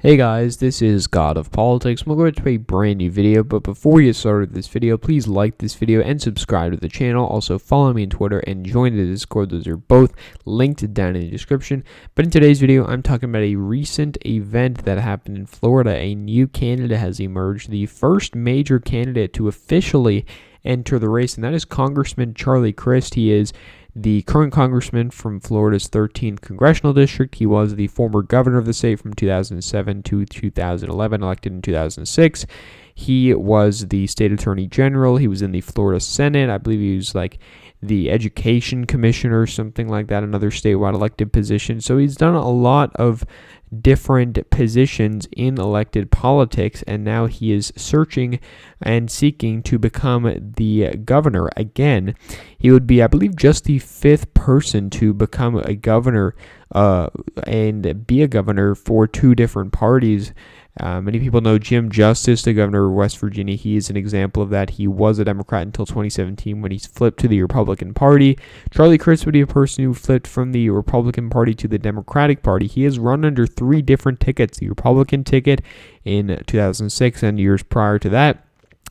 Hey guys, this is God of Politics. We're going to a brand new video, but before we get started with this video, please like this video and subscribe to the channel. Also follow me on Twitter and join the Discord. Those are both linked down in the description. But in today's video, I'm talking about a recent event that happened in Florida. A new candidate has emerged, the first major candidate to officially enter the race, and that is Congressman Charlie Crist. He is the current congressman from Florida's 13th congressional district. He was the former governor of the state from 2007 to 2011, elected in 2006. He was the state attorney general. He was in the Florida Senate. I believe he was like the education commissioner or something like that, another statewide elected position. So he's done a lot of different positions in elected politics, and now he is searching and seeking to become the governor again. He would be, I believe, just the fifth person to become a governor and be a governor for two different parties. Many people know Jim Justice, the governor of West Virginia. He is an example of that. He was a Democrat until 2017 when he flipped to the Republican Party. Charlie Crist would be a person who flipped from the Republican Party to the Democratic Party. He has run under three different tickets: the Republican ticket in 2006 and years prior to that.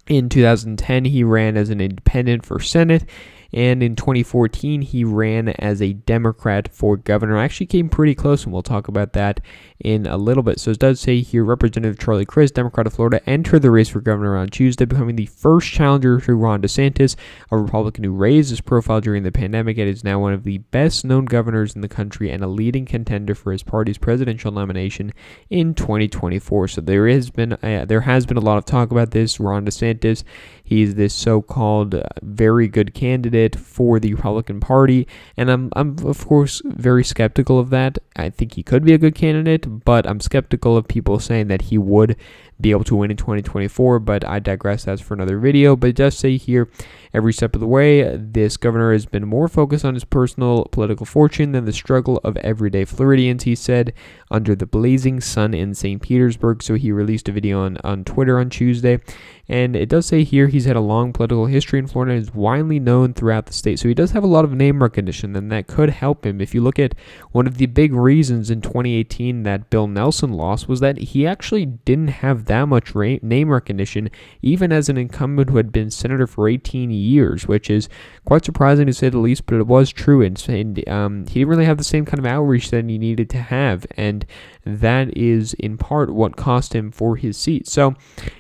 In 2010, he ran as an independent for Senate. And in 2014, he ran as a Democrat for governor. Actually came pretty close, and we'll talk about that in a little bit. So it does say here, Representative Charlie Crist, Democrat of Florida, entered the race for governor on Tuesday, becoming the first challenger to Ron DeSantis, a Republican who raised his profile during the pandemic and is now one of the best-known governors in the country and a leading contender for his party's presidential nomination in 2024. So there has been a lot of talk about this. Ron DeSantis, he's this so-called very good candidate for the Republican Party, and I'm of course very skeptical of that. I think he could be a good candidate, but I'm skeptical of people saying that he would be able to win in 2024, but I digress. That's for another video. But it does say here, every step of the way, this governor has been more focused on his personal political fortune than the struggle of everyday Floridians, he said, under the blazing sun in St. Petersburg. So he released a video on Twitter on Tuesday, and it does say here he's had a long political history in Florida and is widely known throughout the state. So he does have a lot of name recognition, and that could help him. If you look at one of the big reasons in 2018 that Bill Nelson lost was that he actually didn't have that much name recognition, even as an incumbent who had been senator for 18 years, which is quite surprising to say the least, but it was true. And he didn't really have the same kind of outreach that he needed to have, and that is in part what cost him for his seat. So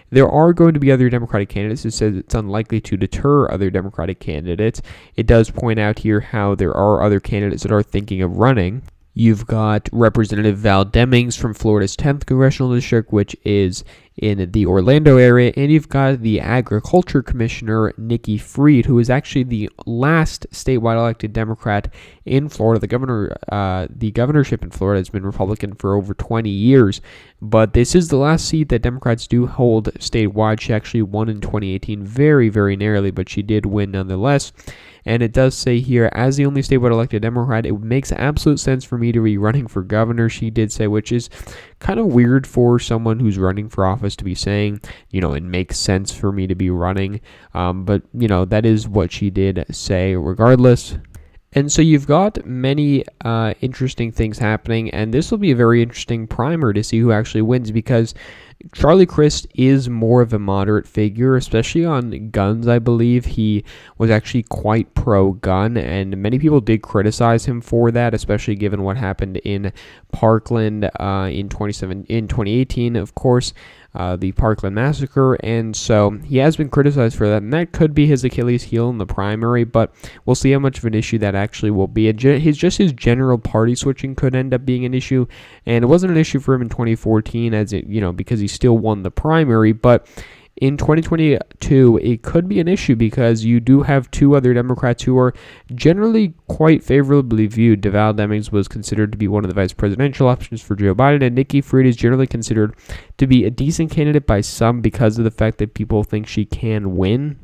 there are going to be other Democratic candidates. It says it's unlikely to deter other Democratic candidates. It does point out here how there are other candidates that are thinking of running. You've got Representative Val Demings from Florida's 10th congressional district, which is in the Orlando area, and you've got the Agriculture Commissioner, Nikki Fried, who is actually the last statewide elected Democrat in Florida. The governorship in Florida has been Republican for over 20 years, but this is the last seat that Democrats do hold statewide. She actually won in 2018 very, very narrowly, but she did win nonetheless. And it does say here, as the only statewide elected Democrat, it makes absolute sense for me to be running for governor, she did say, which is kind of weird for someone who's running for office to be saying, it makes sense for me to be running. But, that is what she did say regardless. And so you've got many interesting things happening, and this will be a very interesting primer to see who actually wins, because Charlie Crist is more of a moderate figure, especially on guns. I believe he was actually quite pro-gun, and many people did criticize him for that, especially given what happened in Parkland in 2018, of course, the Parkland massacre. And so he has been criticized for that, and that could be his Achilles heel in the primary, but we'll see how much of an issue that actually will be. His general party switching could end up being an issue, and it wasn't an issue for him in 2014 because he still won the primary, but in 2022, it could be an issue because you do have two other Democrats who are generally quite favorably viewed. Val Demings was considered to be one of the vice presidential options for Joe Biden, and Nikki Fried is generally considered to be a decent candidate by some because of the fact that people think she can win.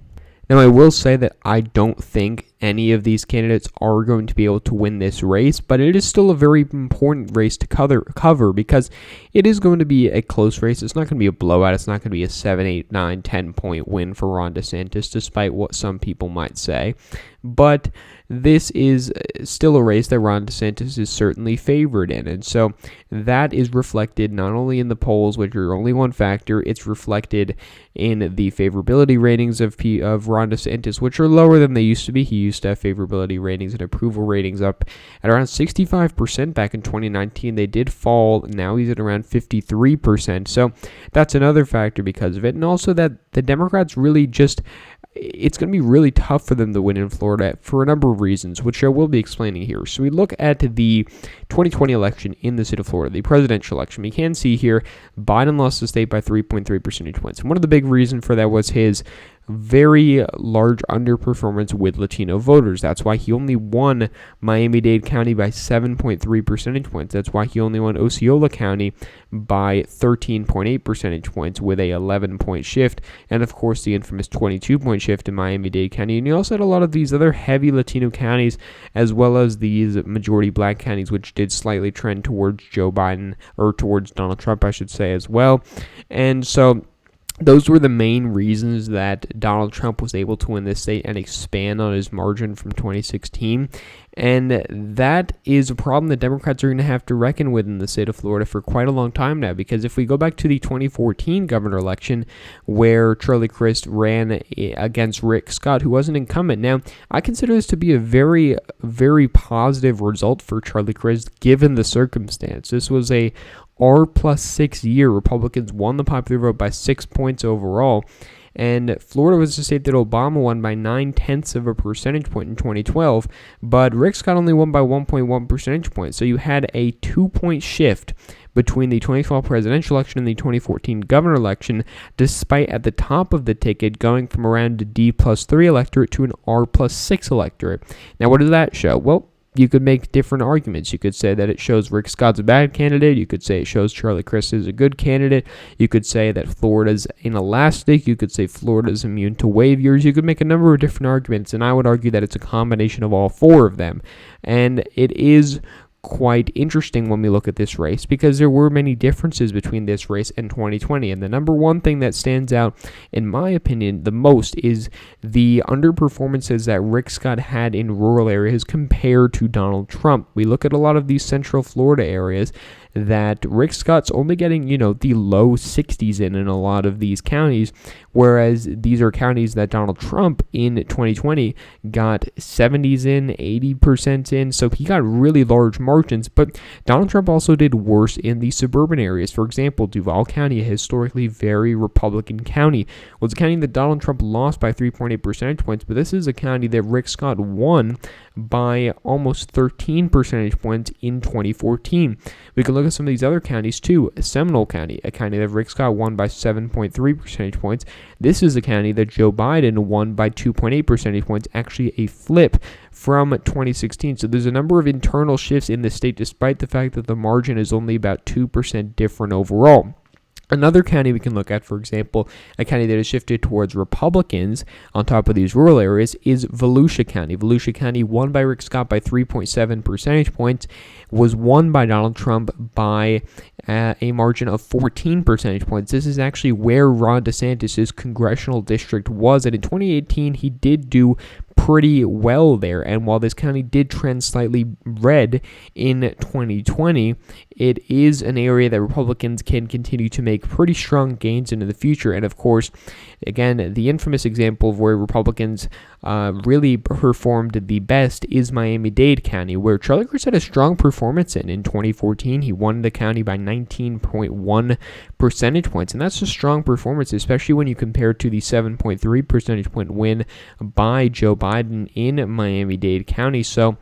Now, I will say that I don't think any of these candidates are going to be able to win this race, but it is still a very important race to cover because it is going to be a close race. It's not going to be a blowout. It's not going to be a 7, 8, 9, 10-point win for Ron DeSantis, despite what some people might say. But this is still a race that Ron DeSantis is certainly favored in. And so that is reflected not only in the polls, which are only one factor, it's reflected in the favorability ratings of Ron DeSantis, which are lower than they used to be. He used to have favorability ratings and approval ratings up at around 65% back in 2019. They did fall. Now he's at around 53%. So that's another factor because of it. And also that the Democrats really just... it's going to be really tough for them to win in Florida for a number of reasons, which I will be explaining here. So we look at the 2020 election in the state of Florida, the presidential election. We can see here Biden lost the state by 3.3 percentage points. And one of the big reasons for that was his very large underperformance with Latino voters. That's why he only won Miami-Dade County by 7.3 percentage points. That's why he only won Osceola County by 13.8 percentage points with a 11-point shift. And of course, the infamous 22-point shift in Miami-Dade County. And you also had a lot of these other heavy Latino counties, as well as these majority black counties, which did slightly trend towards Joe Biden, or towards Donald Trump, I should say, as well. And so those were the main reasons that Donald Trump was able to win this state and expand on his margin from 2016. And that is a problem that Democrats are going to have to reckon with in the state of Florida for quite a long time now. Because if we go back to the 2014 governor election where Charlie Crist ran against Rick Scott, who was an incumbent. Now, I consider this to be a very, very positive result for Charlie Crist given the circumstance. This was a R+6 year. Republicans won the popular vote by 6 points overall. And Florida was the state that Obama won by 0.9 of a percentage point in 2012, but Rick Scott only won by 1.1 percentage points. So you had a 2-point shift between the 2012 presidential election and the 2014 governor election, despite at the top of the ticket going from around a D+3 electorate to an R+6 electorate. Now, what does that show? Well, you could make different arguments. You could say that it shows Rick Scott's a bad candidate. You could say it shows Charlie Crist is a good candidate. You could say that Florida's inelastic. You could say Florida's immune to wave years. You could make a number of different arguments, and I would argue that it's a combination of all four of them. And it is quite interesting when we look at this race because there were many differences between this race and 2020. And the number one thing that stands out, in my opinion, the most is the underperformances that Rick Scott had in rural areas compared to Donald Trump. We look at a lot of these central Florida areas that Rick Scott's only getting, the low 60s in a lot of these counties, whereas these are counties that Donald Trump in 2020 got 70s in, 80% in, so he got really large margins, but Donald Trump also did worse in the suburban areas. For example, Duval County, a historically very Republican county, was a county that Donald Trump lost by 3.8 percentage points, but this is a county that Rick Scott won by almost 13 percentage points in 2014. We can look at some of these other counties too. Seminole County, a county that Rick Scott won by 7.3 percentage points. This is a county that Joe Biden won by 2.8 percentage points, actually a flip from 2016. So there's a number of internal shifts in the state, despite the fact that the margin is only about 2% different overall. Another county we can look at, for example, a county that has shifted towards Republicans on top of these rural areas is Volusia County. Volusia County won by Rick Scott by 3.7 percentage points, was won by Donald Trump by a margin of 14 percentage points. This is actually where Ron DeSantis' congressional district was, and in 2018 he did do pretty well there. And while this county did trend slightly red in 2020, it is an area that Republicans can continue to make pretty strong gains into the future. And of course, again, the infamous example of where Republicans really performed the best is Miami-Dade County, where Charlie Crist had a strong performance in 2014. He won the county by 19.1 percentage points, and that's a strong performance, especially when you compare it to the 7.3 percentage point win by Joe Biden in Miami-Dade County. So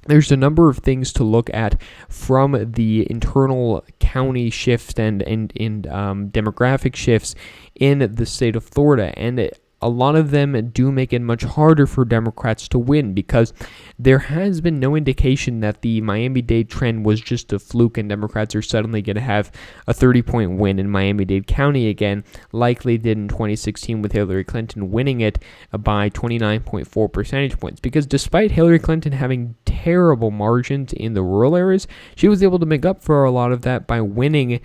there's a number of things to look at from the internal county shifts and demographic shifts in the state of Florida. And a lot of them do make it much harder for Democrats to win, because there has been no indication that the Miami-Dade trend was just a fluke and Democrats are suddenly going to have a 30-point win in Miami-Dade County again, like they did in 2016 with Hillary Clinton winning it by 29.4 percentage points. Because despite Hillary Clinton having terrible margins in the rural areas, she was able to make up for a lot of that by winning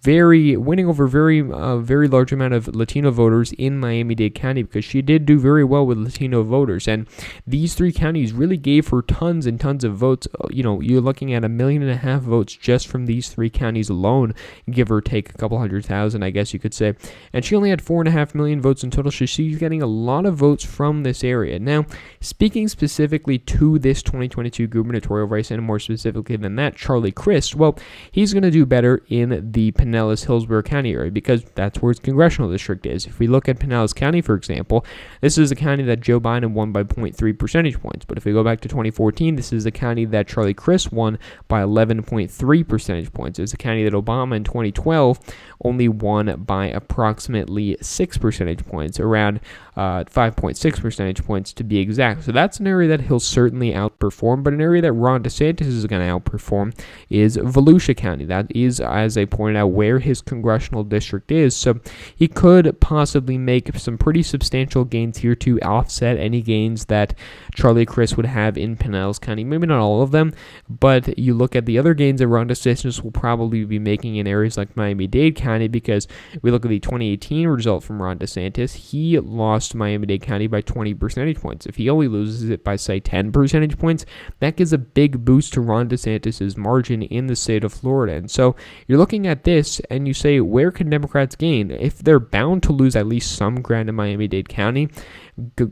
over very large amount of Latino voters in Miami-Dade County, because she did do very well with Latino voters. And these three counties really gave her tons and tons of votes. You're looking at 1.5 million votes just from these three counties alone, give or take a couple 100,000, I guess you could say. And she only had 4.5 million votes in total, so she's getting a lot of votes from this area. Now, speaking specifically to this 2022 gubernatorial race, and more specifically than that, Charlie Crist, well, he's going to do better in the Pinellas-Hillsborough County area, because that's where his congressional district is. If we look at Pinellas County, for example, this is a county that Joe Biden won by 0.3 percentage points. But if we go back to 2014, this is a county that Charlie Crist won by 11.3 percentage points. It's a county that Obama in 2012 only won by approximately 6 percentage points, around 5.6 percentage points to be exact. So that's an area that he'll certainly outperform. But an area that Ron DeSantis is going to outperform is Volusia County. That is, as I pointed out, where his congressional district is. So he could possibly make some pretty substantial gains here to offset any gains that Charlie Crist would have in Pinellas County. Maybe not all of them, but you look at the other gains that Ron DeSantis will probably be making in areas like Miami-Dade County, because we look at the 2018 result from Ron DeSantis, he lost Miami-Dade County by 20 percentage points. If he only loses it by, say, 10 percentage points, that gives a big boost to Ron DeSantis' margin in the state of Florida. And so you're looking at this and you say, where can Democrats gain? If they're bound to lose at least some ground in Miami-Dade County,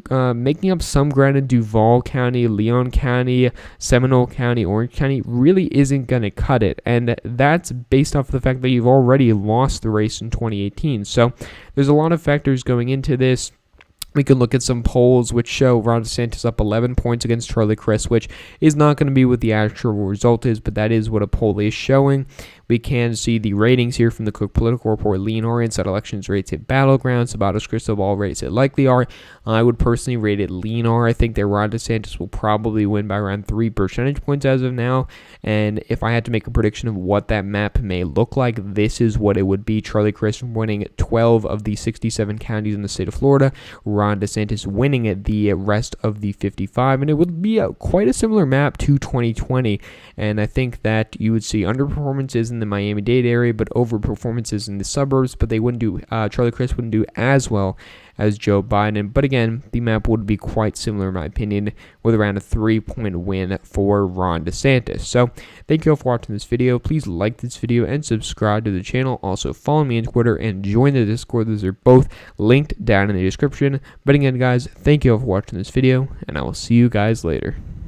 making up some ground in Duval County, Leon County, Seminole County, Orange County really isn't going to cut it. And that's based off the fact that you've already lost the race in 2018. So there's a lot of factors going into this. We can look at some polls which show Ron DeSantis up 11 points against Charlie Crist, which is not going to be what the actual result is, but that is what a poll is showing. We can see the ratings here from the Cook Political Report. Lean or inside elections rates at battlegrounds. Sabato's crystal ball rates at likely are. I would personally rate it lean or. I think that Ron DeSantis will probably win by around 3 percentage points as of now. And if I had to make a prediction of what that map may look like, this is what it would be. Charlie Crist winning 12 of the 67 counties in the state of Florida. Ron DeSantis winning the rest of the 55. And it would be quite a similar map to 2020. And I think that you would see underperformances in the Miami-Dade area, but overperformances in the suburbs. But they wouldn't do, Charlie Crist wouldn't do as well as Joe Biden. But again, the map would be quite similar in my opinion, with around a 3-point win for Ron DeSantis. So thank you all for watching this video. Please like this video and subscribe to the channel. Also follow me on Twitter and join the Discord. Those are both linked down in the description. But again, guys, thank you all for watching this video, and I will see you guys later.